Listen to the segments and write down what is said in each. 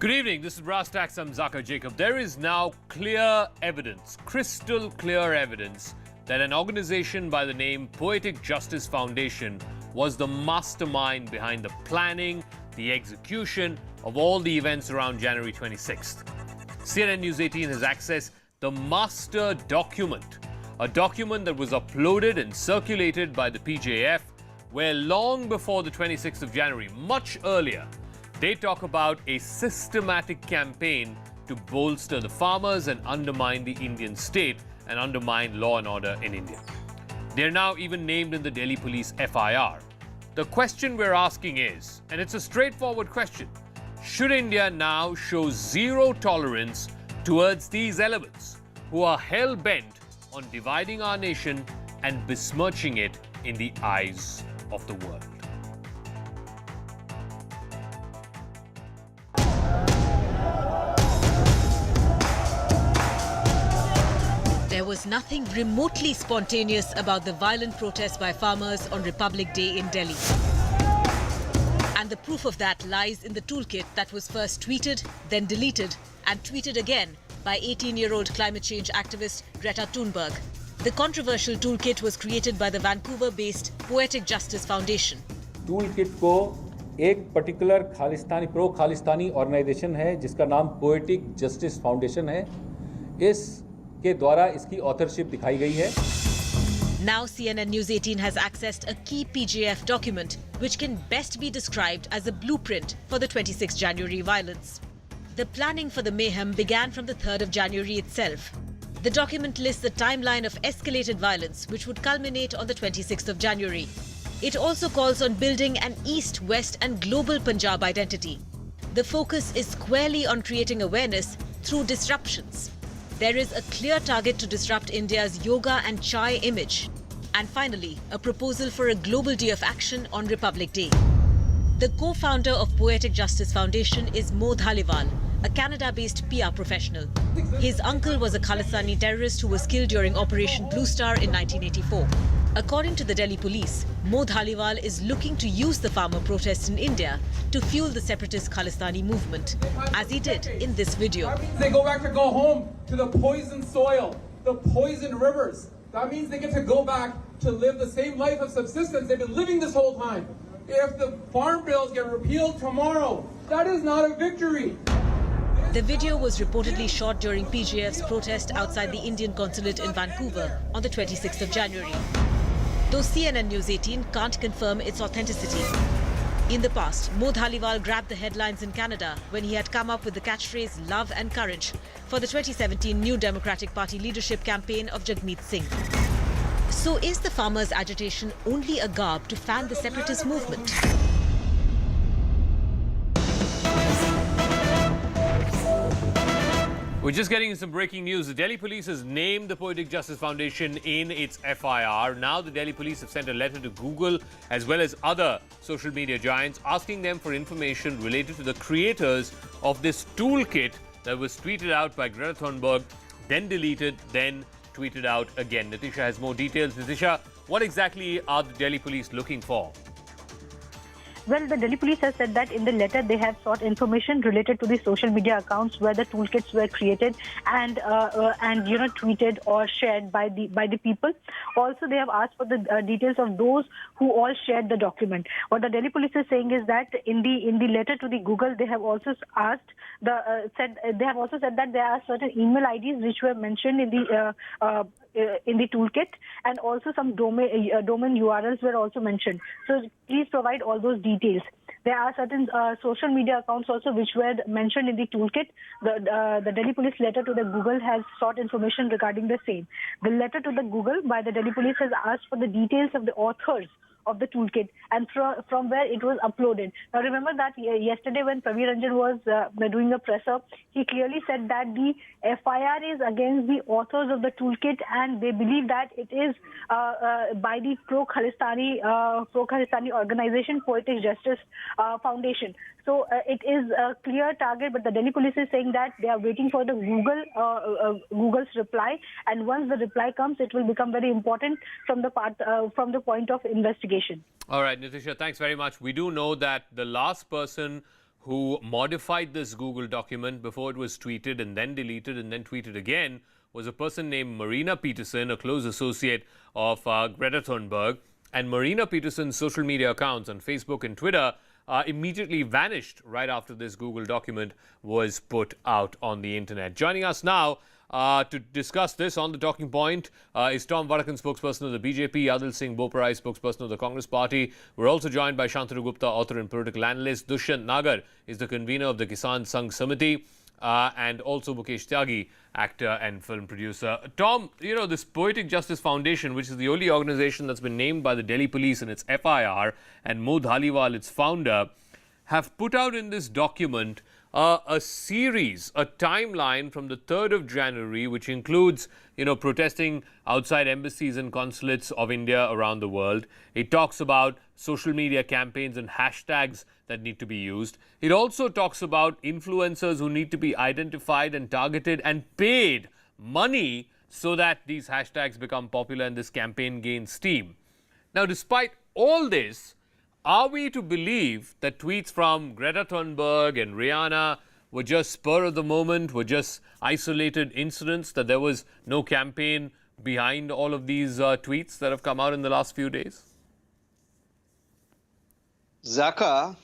Good evening, this is Tacks, I'm Zakka Jacob. There is now clear evidence, crystal clear evidence, that an organization by the name Poetic Justice Foundation was the mastermind behind the planning, the execution of all the events around January 26th. CNN News 18 has accessed the master document, a document that was uploaded and circulated by the PJF, where long before the 26th of January, much earlier, they talk about a systematic campaign to bolster the farmers and undermine the Indian state and undermine law and order in India. They're now even named in the Delhi Police FIR. The question we're asking is, and it's a straightforward question, should India now show zero tolerance towards these elements who are hell-bent on dividing our nation and besmirching it in the eyes of the world? There was nothing remotely spontaneous about the violent protests by farmers on Republic Day in Delhi. And the proof of that lies in the toolkit that was first tweeted, then deleted, and tweeted again by 18-year-old climate change activist Greta Thunberg. The controversial toolkit was created by the Vancouver-based Poetic Justice Foundation. Toolkit को एक particular Khalistani pro Khalistani organization है जिसका नाम Poetic Justice Foundation है. इस के द्वारा इसकी ऑथरशिप दिखाई गई है. Now CNN News 18 has accessed a key PJF document which can best be described as a blueprint for the 26th January violence. The planning for the mayhem began from the 3rd of January itself. The document lists the timeline of escalated violence which would culminate on the 26th of January. It also calls on building an East, West and global Punjab identity. The focus is squarely on creating awareness through disruptions. There is a clear target to disrupt India's yoga and chai image. And finally, a proposal for a global day of action on Republic Day. The co-founder of Poetic Justice Foundation is Mo Dhaliwal, a Canada-based PR professional. His uncle was a Khalistani terrorist who was killed during Operation Blue Star in 1984. According to the Delhi police, Mo Dhaliwal is looking to use the farmer protests in India to fuel the separatist Khalistani movement, as he did in this video. They go home to the poisoned soil, the poisoned rivers. That means they get to go back to live the same life of subsistence they've been living this whole time. If the farm bills get repealed tomorrow, that is not a victory. The video was reportedly shot during PJF's protest outside the Indian consulate in Vancouver on the 26th of January. Though CNN News 18 can't confirm its authenticity. In the past, Mo Dhaliwal grabbed the headlines in Canada when he had come up with the catchphrase "Love and Courage" for the 2017 New Democratic Party leadership campaign of Jagmeet Singh. So is the farmers' agitation only a garb to fan the separatist movement? We're just getting some breaking news. The Delhi police has named the Poetic Justice Foundation in its FIR. Now the Delhi police have sent a letter to Google as well as other social media giants asking them for information related to the creators of this toolkit that was tweeted out by Greta Thunberg, then deleted, then tweeted out again. Nitisha has more details. Nitisha, what exactly are the Delhi police looking for? Well, the Delhi police has said that in the letter they have sought information related to the social media accounts where the toolkits were created and tweeted or shared by the people. Also, they have asked for the details of those who all shared the document. What the Delhi police is saying is that in the letter to the Google, they have also asked said that there are certain email IDs which were mentioned in the toolkit, and also some domain URLs were also mentioned. So please provide all those details. There are certain social media accounts also which were mentioned in the toolkit. The Delhi police letter to the Google has sought information regarding the same. The letter to the Google by the Delhi police has asked for the details of the authors of the toolkit and from where it was uploaded. Now remember that yesterday when Praveer Ranjan was doing a presser, he clearly said that the FIR is against the authors of the toolkit and they believe that it is by the pro-Khalistani organization, Poetic Justice Foundation. So it is a clear target, but the Delhi police is saying that they are waiting for the Google's reply, and once the reply comes, it will become very important from the point of investigation. All right, Nitisha, thanks very much. We do know that the last person who modified this Google document before it was tweeted and then deleted and then tweeted again was a person named Marina Peterson, a close associate of Greta Thunberg. And Marina Peterson's social media accounts on Facebook and Twitter immediately vanished right after this Google document was put out on the internet. Joining us now to discuss this on the talking point is Tom Vadakan, spokesperson of the BJP, Adil Singh Boparai, spokesperson of the Congress Party. We're also joined by Shantanu Gupta, author and political analyst. Dushyant Nagar is the convener of the Kisan Sangh Samiti. And also Mukesh Tyagi, actor and film producer. Tom, you know, this Poetic Justice Foundation, which is the only organization that's been named by the Delhi police in its FIR, and Mo Dhaliwal, its founder, have put out in this document a series, a timeline from the 3rd of January, which includes, you know, protesting outside embassies and consulates of India around the world. It talks about social media campaigns and hashtags that need to be used. It also talks about influencers who need to be identified and targeted and paid money so that these hashtags become popular and this campaign gains steam. Now, despite all this, are we to believe that tweets from Greta Thunberg and Rihanna were just spur of the moment, were just isolated incidents, that there was no campaign behind all of these tweets that have come out in the last few days? Zakka,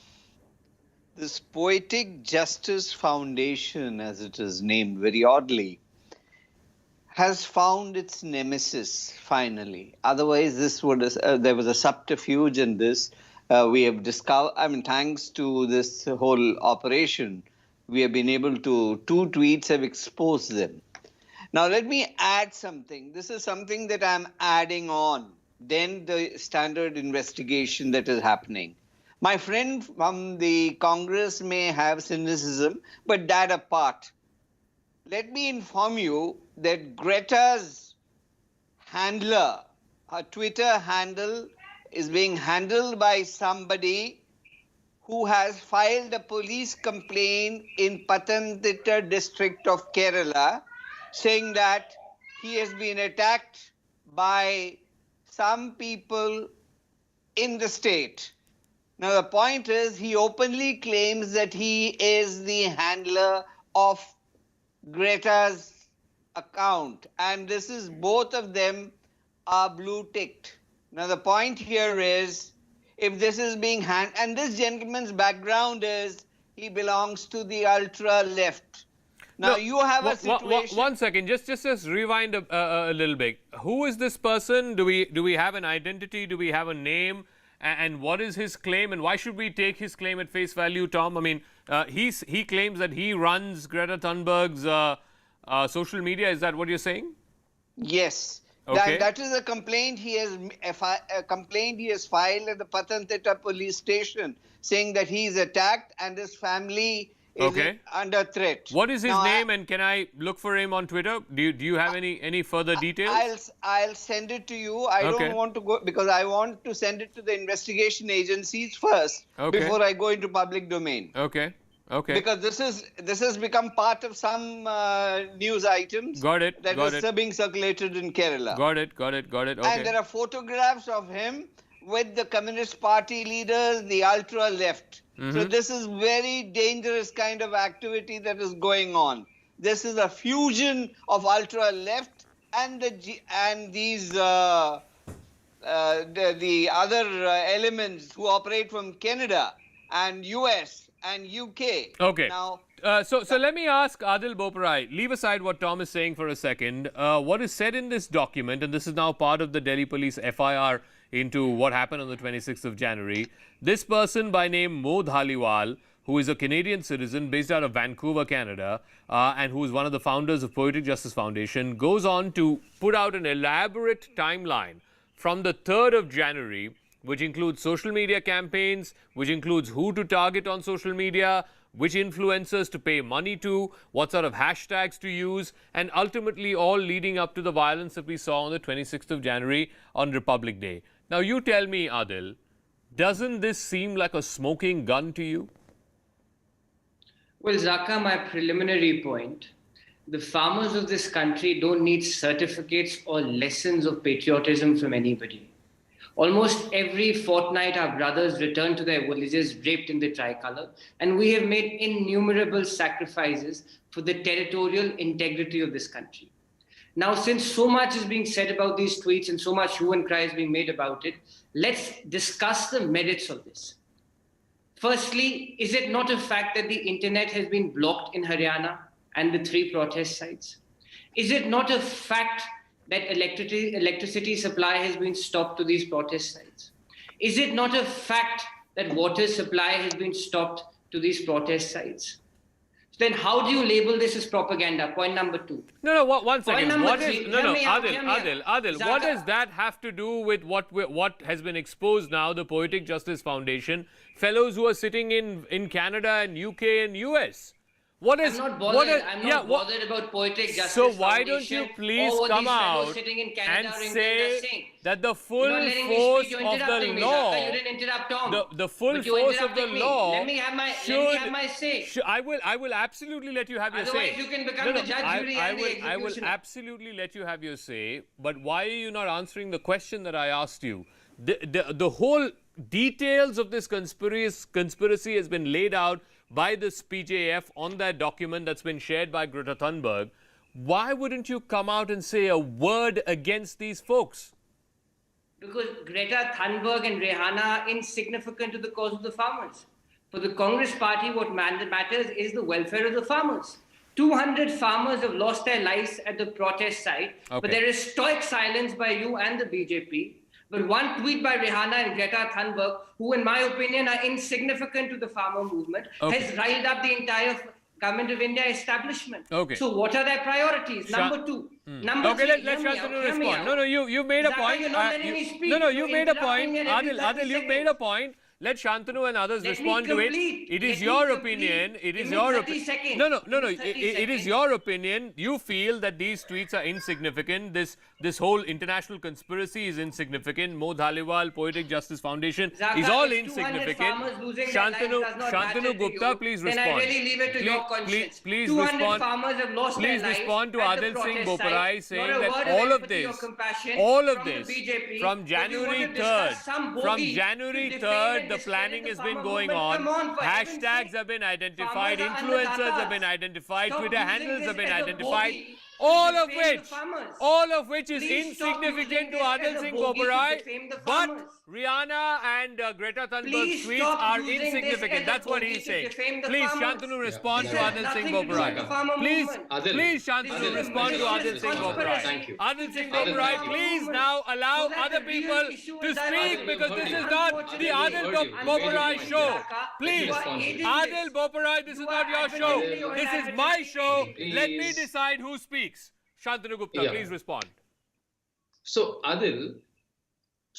this Poetic Justice Foundation, as it is named very oddly, has found its nemesis finally. Otherwise, this would there was a subterfuge in this. We have discovered, I mean, thanks to this whole operation, we have been able to, 2 tweets have exposed them. Now, let me add something. This is something that I'm adding on, then the standard investigation that is happening. My friend from the Congress may have cynicism, but that apart, let me inform you that Greta's handler, her Twitter handle, is being handled by somebody who has filed a police complaint in Pathanamthitta district of Kerala, saying that he has been attacked by some people in the state. Now, the point is, he openly claims that he is the handler of Greta's account, and this is, both of them are blue ticked. Now, the point here is, if this is being and this gentleman's background is he belongs to the ultra left. Now, you have a situation. One second, just rewind a little bit. Who is this person? Do we have an identity? Do we have a name? And what is his claim? And why should we take his claim at face value, Tom? I mean, he claims that he runs Greta Thunberg's social media. Is that what you're saying? Yes. Okay. That is a complaint he has filed at the Pathanamthitta police station, saying that he is attacked and his family is under threat. What is his name, and can I look for him on Twitter? Do you have any further details? I'll send it to you. I don't want to go, because I want to send it to the investigation agencies first before I go into public domain. Okay. Because this has become part of some news items. Got it. That is being circulated in Kerala. Got it. Okay. And there are photographs of him with the Communist Party leaders, the ultra left. So this is very dangerous kind of activity that is going on. This is a fusion of ultra left and these the other elements who operate from Canada and US and UK. Okay. Now, so let me ask Adil Boparai, leave aside what Tom is saying for a second. What is said in this document, and this is now part of the Delhi police FIR into what happened on the 26th of January. This person by name Mo Dhaliwal, who is a Canadian citizen based out of Vancouver, Canada, and who is one of the founders of Poetic Justice Foundation, goes on to put out an elaborate timeline from the 3rd of January, which includes social media campaigns, which includes who to target on social media, which influencers to pay money to, what sort of hashtags to use, and ultimately all leading up to the violence that we saw on the 26th of January on Republic Day. Now, you tell me, Adil, doesn't this seem like a smoking gun to you? Well, Zakka, my preliminary point, the farmers of this country don't need certificates or lessons of patriotism from anybody. Almost every fortnight, our brothers return to their villages draped in the tricolour, and we have made innumerable sacrifices for the territorial integrity of this country. Now, since so much is being said about these tweets and so much hue and cry is being made about it, let's discuss the merits of this. Firstly, is it not a fact that the internet has been blocked in Haryana and the 3 protest sites? Is it not a fact that electricity supply has been stopped to these protest sites? Is it not a fact that water supply has been stopped to these protest sites? Then how do you label this as propaganda? Point number 2. No, one second. What is, Adil, what does that have to do with what has been exposed now, the Poetic Justice Foundation, fellows who are sitting in Canada and UK and US? What is, I'm not bothered. I'm not bothered about Poetic Justice So why Foundation don't you please or what come these fellows out sitting in Canada and or England say are saying. that the full You're not letting me force speak. You're of the interrupting me, law, Zakka. You didn't interrupt Tom. the full But you're force of the interrupting me. law Let me have my say. I will absolutely let you have your say. Otherwise, you can become the judge, jury, and the executioner. I will absolutely let you have your say. But why are you not answering the question that I asked you? The whole details of this conspiracy has been laid out by this PJF on that document that's been shared by Greta Thunberg. Why wouldn't you come out and say a word against these folks? Because Greta Thunberg and Rihanna are insignificant to the cause of the farmers. For the Congress party, what matters is the welfare of the farmers. 200 farmers have lost their lives at the protest site, but there is stoic silence by you and the BJP. But one tweet by Rihanna and Greta Thunberg, who in my opinion are insignificant to the farmer movement, has riled up the entire Government of India establishment. So what are their priorities? Number 2. Number 3. Let Shantanu respond. No, you made a point. You're not letting me speak. No, you made a point. Adil, you made a point. Let Shantanu and others respond to it. It is your opinion. It is your opinion. No. It is your opinion. You feel that these tweets are insignificant. This whole international conspiracy is insignificant. Mo Dhaliwal, Poetic Justice Foundation is all insignificant. Shantanu Gupta, please respond. Then I really leave it to your conscience. Please 200 respond. farmers have lost Please their respond to lives at Adil the Singh protest Boparai site. saying Not a that word all of empathy or this, compassion all of from the this, BJP, from but you want January to discuss 3rd, some from bogey January to defame 3rd, and the discredit planning the has been farmer going movement. on. Come on, for heaven's Hashtags sake. have been identified, Farmers are influencers have been annadatas. identified, Stop Twitter using handles this have been as a identified. bogey All to of defame the which, farmers. is Please stop insignificant to using this as Adil a Singh bogey to Boparai, defame the but farmers. Rihanna and Greta Thunberg's Please tweets stop are using this insignificant. as a That's what bogey he's to saying. defame the Please, farmers. Shantanu, respond This to has Adil nothing Singh to do with Boparai. the farmer movement. Please, Shantanu, respond to Adil Singh Boparai. Thank you. Adil Singh Adil, Boparai, thank you. please now allow So that other the real people issue to is that speak Adil, because you've this heard is you. not Unfortunately, the Adil you've heard you. Boparai You've show. heard you. Please, Please. Adil Boparai, this is not your show. Adil, This is my show. Please. Let me decide who speaks. Shantanu Gupta, Yeah. please respond. So, Adil,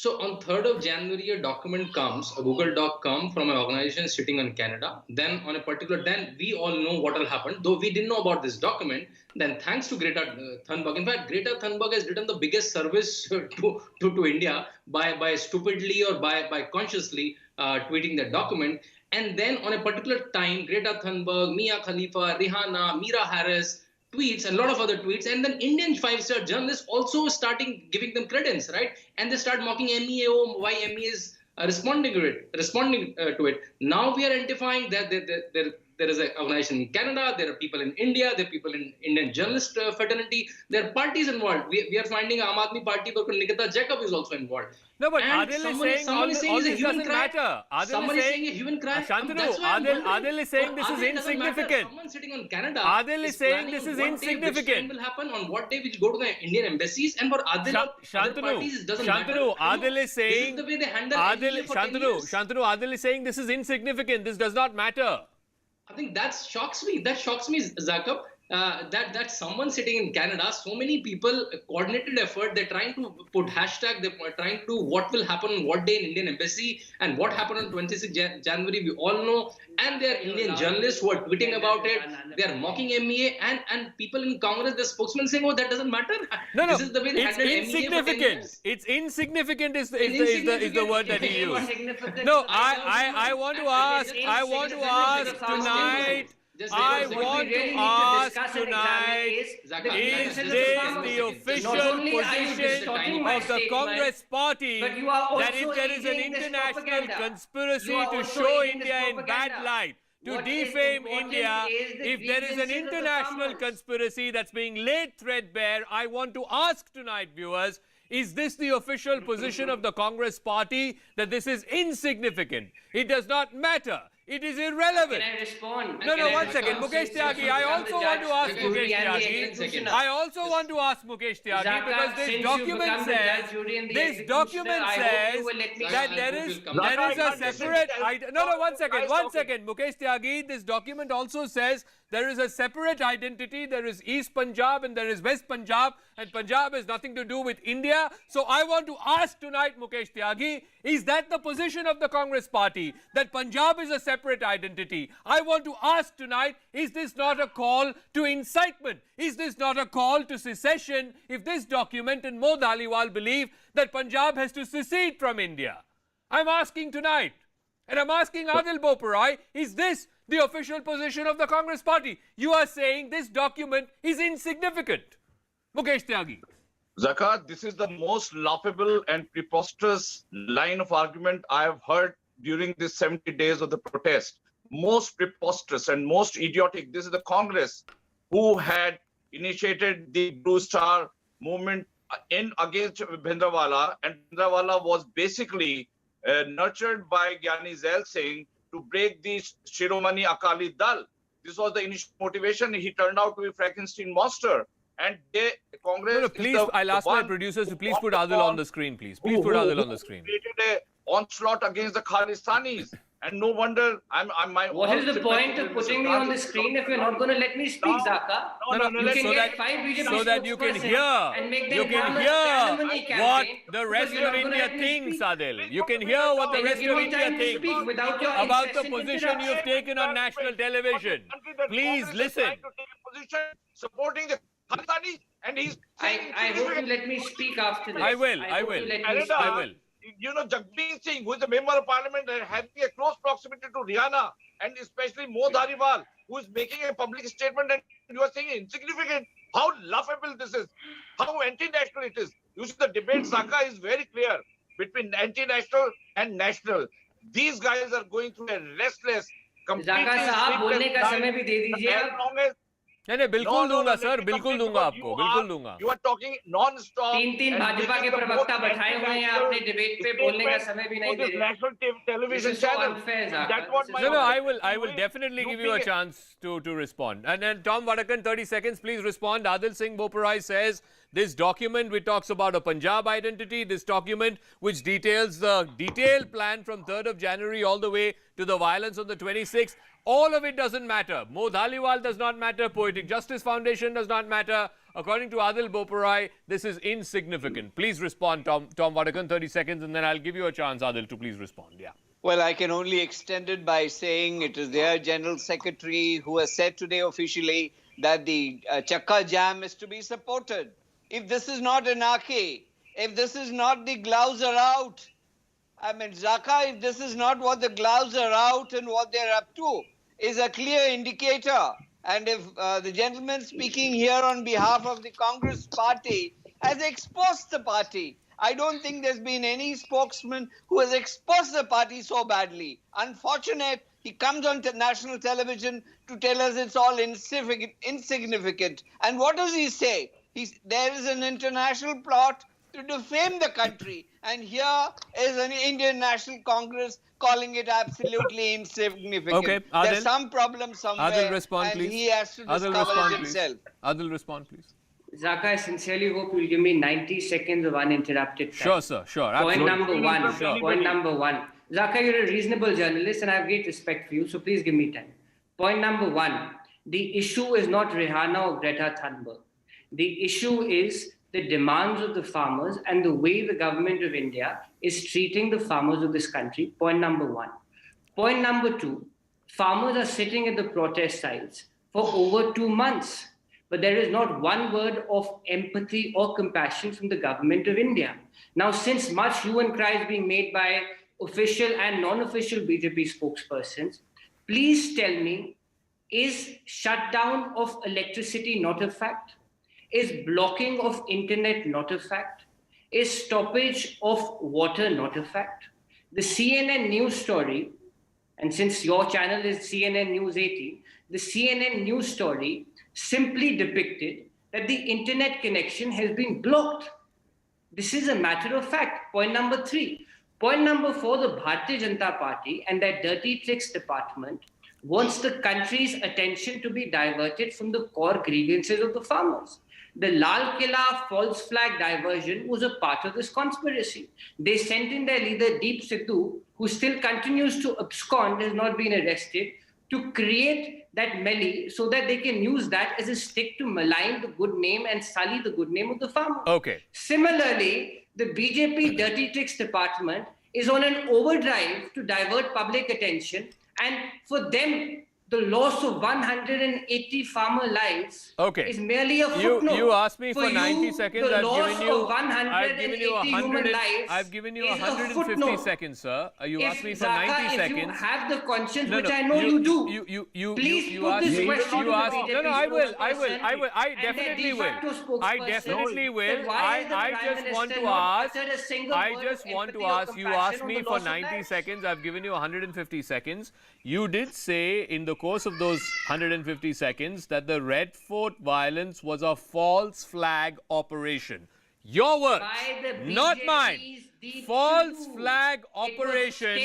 on 3rd of January, a document comes, a Google Doc comes from an organization sitting in Canada. Then then we all know what will happen. Though we didn't know about this document, then thanks to Greta Thunberg. In fact, Greta Thunberg has done the biggest service to India by stupidly or by consciously tweeting that document. And then on a particular time, Greta Thunberg, Mia Khalifa, Rihanna, Meera Harris, tweets and a lot of other tweets, and then Indian 5-star journalists also starting giving them credence, right? And they start mocking MEA, why MEA is responding to it. Now we are identifying that there is an organization in Canada, there are people in India, there are people in Indian journalist fraternity, there are parties involved. We are finding Aam Aadmi Party, but Zakka Jacob is also involved. No, but And Adil is saying all this doesn't matter. Someone is saying a human crime. Shantanu, That's why I'm wondering. Adil is saying this is Adil doesn't matter. insignificant. Someone sitting on Canada Adil is saying this is planning what day, insignificant. Which time will happen, on what day we will go to the Indian embassies, and for Adil or other parties, it doesn't matter. Adil is saying this is the way they handle MEA for 10 years. Shantanu, Adil is saying this is insignificant. This does not matter. I think that shocks me. That shocks me, Zakka. That someone sitting in Canada, so many people, coordinated effort, they're trying to put hashtag, they're trying to do what will happen on what day in Indian embassy and what happened on 26 January, we all know. And there are Indian journalists who are tweeting about it. They are mocking MEA and people in Congress, the spokesman saying, oh, that doesn't matter. No, this is the way they it's handle MEA for 10 insignificant. years. It's insignificant is the word that he used. No, I want to ask tonight. Just I wait a want What we to really need to ask discuss and examine tonight, is Zakka, the is grievances of the this farmers. the Not official only are you position distorting my of the statement, Congress party but you are that if also there is an aiding this international propaganda. conspiracy You are to also show aiding this India in bad propaganda. light, to What is defame important India, is the if there is an grievances of the international farmers. conspiracy that's being laid threadbare, I want to ask tonight, viewers, is this the official position of the Congress party, that this is insignificant? It does not matter. It is irrelevant. Can I respond? No, Can I one second. respond? Mukesh Since Tyagi, you I become also the want to judge, ask the jury Mukesh and the Tyagi. executioner. I also want to ask Mukesh Tyagi Zakka, because this since you document become the says, judge, jury and the this executioner, document I hope says you will let me that speak. there is a separate. One second. Mukesh Tyagi, this document also says there is a separate identity. There is East Punjab and there is West Punjab, and Punjab has nothing to do with India. So I want to ask tonight, Mukesh Tyagi, is that the position of the Congress party, that Punjab is a separate identity? I want to ask tonight, is this not a call to incitement? Is this not a call to secession if this document and Mo Dhaliwal believe that Punjab has to secede from India? I'm asking tonight. And I'm asking Adil Boparai, is this the official position of the Congress party? You are saying this document is insignificant. Mukesh Tyagi. Zakka, this is the most laughable and preposterous line of argument I have heard during these 70 days of the protest. Most preposterous and most idiotic. This is the Congress who had initiated the Blue Star movement against Bhindranwala, and Bhindranwala was basically nurtured by Gyani Zail Singh to break the Shiromani Akali Dal. This was the initial motivation. He turned out to be Frankenstein monster. And Congress. No, please, I'll ask my producers to please put Adil on the screen, please. Please put Adil on the screen. Created an onslaught against the Khalistanis. And no wonder What is the point of putting me on the screen if you're not going to let me speak, Zakka? You can get 5 BJP so that you can hear, and make them what the rest of India thinks, Adil. You can hear what the rest of India thinks about the position you've taken on national television. Please listen. Supporting the Khalistani, and he's. I hope you let me speak after this. I will. You know, Jagmeet Singh, who is a member of parliament and having a close proximity to Rihanna, and especially Mo Dhaliwal, who is making a public statement, and you are saying insignificant. How laughable this is. How anti-national it is. You see, the debate, Zakka, is very clear between anti-national and national. These guys are going through a restless, completely नहीं बिल्कुल दूंगा sir बिल्कुल दूंगा आपको बिल्कुल दूंगा You are talking non-stop. तीन भाजपा के प्रवक्ता बैठाए हुए हैं आपने डिबेट पे बोलने का समय भी नहीं दे रहे. National television channel. That's what No, I will definitely give you a chance to respond. And then Tom Vadakan, 30 seconds, please respond. Adil Singh Boparai says this document which talks about a Punjab identity, this document which details the detailed plan from 3rd of January all the way to the violence on the 26th. All of it doesn't matter. Mo Dhaliwal does not matter. Poetic Justice Foundation does not matter. According to Adil Boparai, this is insignificant. Please respond, Tom Vadakan, 30 seconds, and then I'll give you a chance, Adil, to please respond. Yeah. Well, I can only extend it by saying it is their General Secretary who has said today officially that the Zakka Jam is to be supported. If this is not anarchy, if this is not the gloves are out, I mean, Zakka, if this is not what the gloves are out and what they're up to, is a clear indicator. And if the gentleman speaking here on behalf of the Congress party has exposed the party, I don't think there's been any spokesman who has exposed the party so badly. Unfortunate, he comes on national television to tell us it's all insignificant. And what does he say? There is an international plot to defame the country. And here is an Indian National Congress calling it absolutely insignificant. Okay, Adil. There's some problem somewhere. Adil, respond, and please. he has to discover it himself. Adil, respond, please. Zakka, I sincerely hope you'll give me 90 seconds of uninterrupted time. Sure, sir. Sure. Point Absolutely. number one. Zakka, you're a reasonable journalist and I have great respect for you, so please give me time. Point number one, the issue is not Rihanna or Greta Thunberg. The issue is the demands of the farmers and the way the government of India is treating the farmers of this country. Point number one. Point number two, farmers are sitting at the protest sites for over 2 months, but there is not one word of empathy or compassion from the government of India. Now, since much hue and cry is being made by official and non-official BJP spokespersons, please tell me Is shutdown of electricity not a fact? Is blocking of internet not a fact? Is stoppage of water not a fact? The CNN news story, and since your channel is CNN News 18, the CNN news story simply depicted that the internet connection has been blocked. This is a matter of fact. Point number 3. Point number 4, the Bharatiya Janata Party and their dirty tricks department wants the country's attention to be diverted from the core grievances of the farmers. The Lal Killa false flag diversion was a part of this conspiracy. They sent in their leader Deep Sidhu, who still continues to abscond, has not been arrested, to create that melee so that they can use that as a stick to malign the good name and sully the good name of the farmers. Okay. Similarly, the BJP dirty tricks department is on an overdrive to divert public attention, and for them, the loss of 180 farmer lives is merely a footnote. You asked me for 90 seconds. The I've loss given you of 180 human lives. I've given you is 150 seconds, sir. You asked me for 90 seconds. If you have the conscience, which I know you do, please put this question to the BJP. No, I will. I definitely will. I definitely will. I just want to ask. You asked me for 90 seconds. I've given you 150 seconds. You did say in the course of those 150 seconds that the Red Fort violence was a false flag operation. Your words, not mine. False flag operation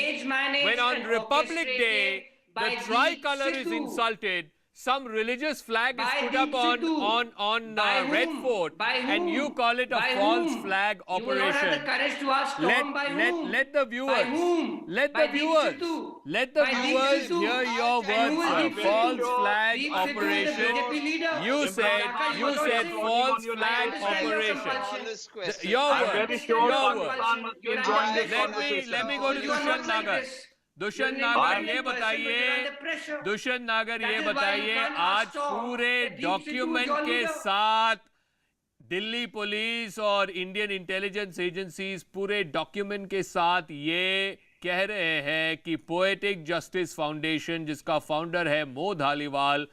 when on Republic Day the tricolour is insulted, some religious flag is put up on Red Fort, and you call it a false flag operation. Let the viewers hear your words. False flag operation. You said false flag operation. Your words. Let me go to Dushyant Nagar. Dushyant नागर ये बताइए आज पूरे document के साथ Delhi police और Indian intelligence agencies पूरे document के साथ ये कह रहे हैं कि पोएटिक जस्टिस फाउंडेशन, जिसका फाउंडर है मो धालीवाल,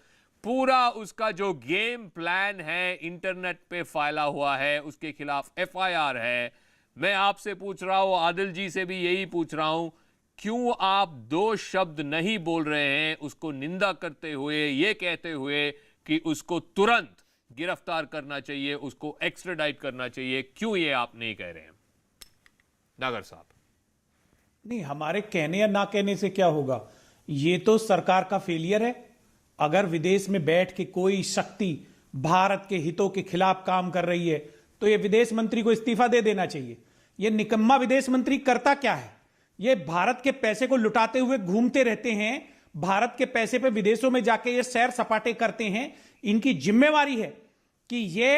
पूरा उसका जो गेम प्लान है इंटरनेट पे फैला हुआ है, उसके खिलाफ एफआईआर है। मैं आपसे पूछ रहा हूं, आदिल जी से भी यही पूछ रहा हूं, क्यों आप दो शब्द नहीं बोल रहे हैं उसको निंदा करते हुए, ये कहते हुए कि उसको तुरंत गिरफ्तार करना चाहिए, उसको एक्स्ट्राडाइट करना चाहिए, क्यों ये आप नहीं कह रहे हैं? नागर साहब। नहीं, हमारे कहने या ना कहने से क्या होगा? ये तो सरकार का फेलियर है। अगर विदेश में बैठ के कोई शक्ति भारत के हितों के खिलाफ काम कर रही है तो ये विदेश मंत्री को इस्तीफा दे देना चाहिए। ये निकम्मा विदेश मंत्री करता क्या है? ये भारत के पैसे को लुटाते हुए घूमते रहते हैं, भारत के पैसे पे विदेशों में जाके ये सैर सपाटे करते हैं। इनकी जिम्मेवारी है कि ये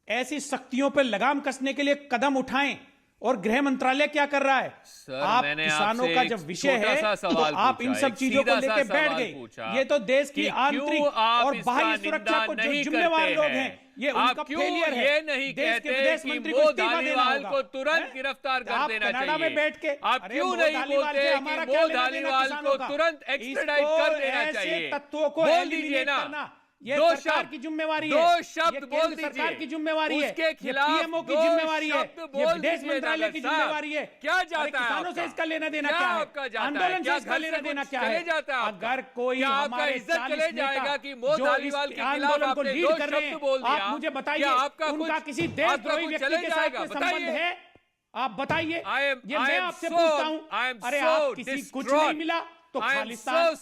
ऐसी शक्तियों पे लगाम कसने के लिए कदम उठाएं। और गृह मंत्रालय क्या कर रहा है? आप किसानों का जब विषय है तो आप इन सब चीजों को लेकर बैठ गए। ये तो देश की आंतरिक और बाह्य सुरक्षा को जो जिम्मेवार लोग हैं, ये उनका फेलियर है। ये नहीं कहते कि मो धालीवाल को तुरंत गिरफ्तार कर देना चाहिए? कनाडा में बैठ के आप क्यों नहीं बोलते कि मो धालीवाल को तुरंत एक्स्ट्राडाइट कर देना चाहिए? तत्वों को बोल दीजिए ना, ये सरकार की जिम्मेवारी है। दो शब्द बोल दीजिए। सरकार की जिम्मेवारी है, उसके खिलाफ पीएमओ की जिम्मेवारी है, ये विदेश मंत्रालय की जिम्मेवारी है। क्या जाता है किसानों से इसका लेना देना क्या है? आंदोलन से इसका लेना देना क्या है? अगर कोई हमारे 40 नेता जो इस आंदोलन को लीड कर रहे हैं, आप मुझे बताइए उनका किसी देशद्रोही व्यक्ति के साथ कोई संबंध है? आप बताइए। ये मैं आपसे पूछता हूं, अरे आप किसी कुछ नहीं मिला तो खालिस्तान,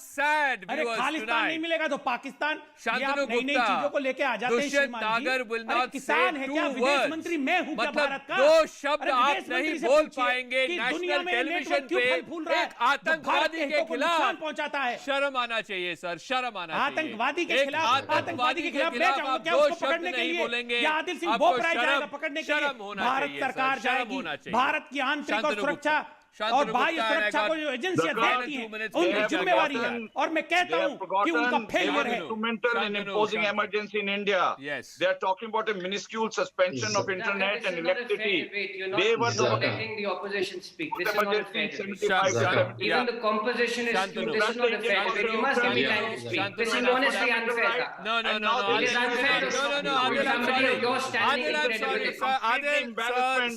अरे खालिस्तान नहीं मिलेगा तो पाकिस्तान, ये आप नई नई चीजों को लेके आ जाते हैं। अरे किसान है क्या? विदेश मंत्री मैं हूं क्या भारत का? दो शब्द आप नहीं बोल पाएंगे नेशनल टेलीविजन पे एक आतंकवादी के खिलाफ पहुंचाता है। शर्म आना चाहिए सर, शर्म आना चाहिए। आतंकवादी के खिलाफ मैं जाऊंगा क्या उसको पकड़ने के लिए? या आदिल सिंह बोपराय जाएगा पकड़ने के लिए? भारत सरकार जाएगी, भारत की आंतरिक और सुरक्षा और बाह्य सुरक्षा को जो एजेंसियां देखती हैं उनकी जिम्मेवारी है और मैं कहता हूं कि उनका फेलियर है instrumental in imposing emergency in India. Yes. They are talking about a minuscule suspension of internet and electricity. They were the not ones letting the opposition speak. This is not a fair debate. 75 to Even the composition is skewed. This is not a fair debate. You must give me time to speak. This is honestly unfair, sir. No. It is unfair to Adil, I'm somebody sorry. of your standing Adil, I'm in sorry. credibility.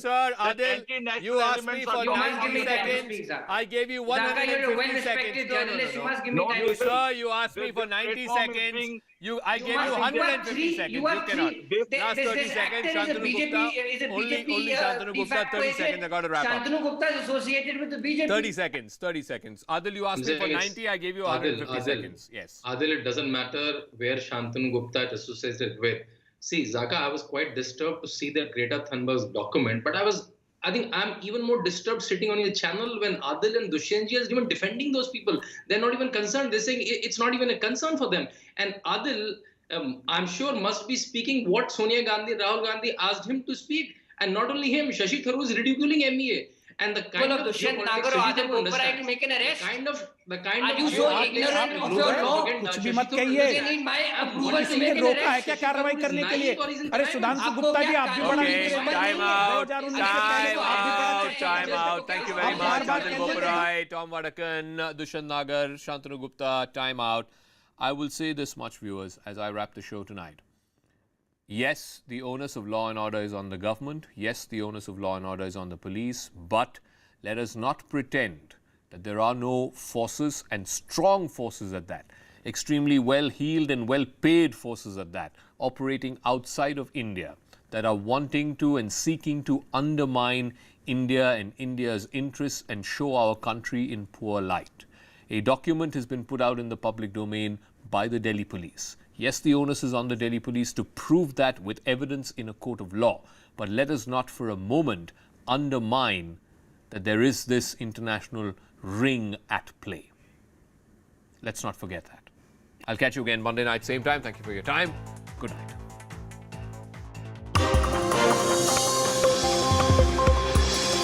Sir, Adil, you asked me for You must give 90 me time to seconds. speak, sir. I gave you Zakka, you're a 150 well-respected seconds. journalist. You must give me time to speak. Sir, you asked me for 90 seconds. I gave you 150 seconds. You cannot. Last 30 seconds, Shantanu Gupta. Only Shantanu Gupta, 30 seconds. I got to wrap up. Shantanu Gupta is associated with the BJP. 30 seconds. Adil, you asked me for 90. I gave you 150 seconds. Yes. Adil, it doesn't matter where Shantanu Gupta is associated with. See, Zakka, I was quite disturbed to see that Greta Thunberg's document, but I think I'm even more disturbed sitting on your channel when Adil and Dushyantji is even defending those people. They're not even concerned. They're saying it's not even a concern for them. And Adil, I'm sure, must be speaking what Sonia Gandhi, Rahul Gandhi asked him to speak. And not only him, Shashi Tharoor is ridiculing MEA. And the kind of Dushyant Nagar or Adil Boparai to make an arrest. Are you so ignorant of your law? कुछ भी मत कहिए किसी ने रोका है क्या कार्रवाई करने के लिए अरे सुधांशु गुप्ता जी आप भी बड़ा Time out. Thank you very much. Adil Boparai, Tom Vadakan, Dushyant Nagar, Shantanu Gupta, time out. I will say this much, viewers, as I wrap the show tonight. Yes, the onus of law and order is on the government. Yes, the onus of law and order is on the police. But let us not pretend that there are no forces, and strong forces at that, extremely well-heeled and well-paid forces at that, operating outside of India, that are wanting to and seeking to undermine India and India's interests and show our country in poor light. A document has been put out in the public domain by the Delhi police. Yes, the onus is on the Delhi police to prove that with evidence in a court of law. But let us not for a moment undermine that there is this international ring at play. Let's not forget that. I'll catch you again Monday night, same time. Thank you for your time. Good night.